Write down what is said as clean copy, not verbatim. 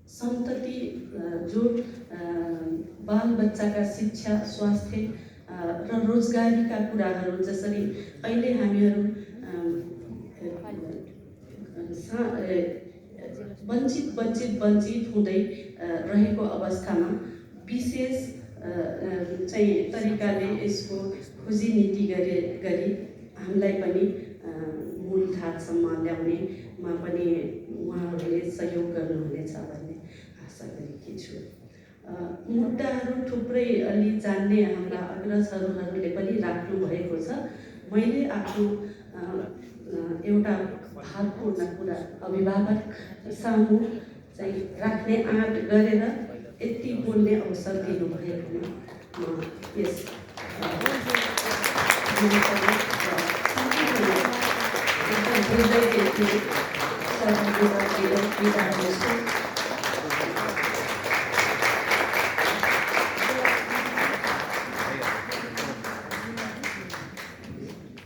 सन्तति जो बाल बच्चाका शिक्षा, स्वास्थ्य र रोजगारीका कुराहरू जसरी अहिले हामीहरू वञ्चित हुँदै रहेको अवस्थामा विशेष चाहिँ तरिकाले यसको खोजी नीति गरी हामीलाई पनि मूलधारसम्म ल्याउनेमा पनि उहाँहरूले सहयोग गर्नुहुनेछ भन्ने आशा गरेकी छु। मुद्दाहरू थुप्रै अलि जान्ने हाम्रा अग्रजहरूले पनि राख्नु भएको छ। मैले आफ्नो एउटा भावपूर्ण कुरा अभिभावक सामु चाहिँ राख्ने आँट गरेर यति बोल्ने अवसर दिनुभएकोमा म यस हृदयदेखि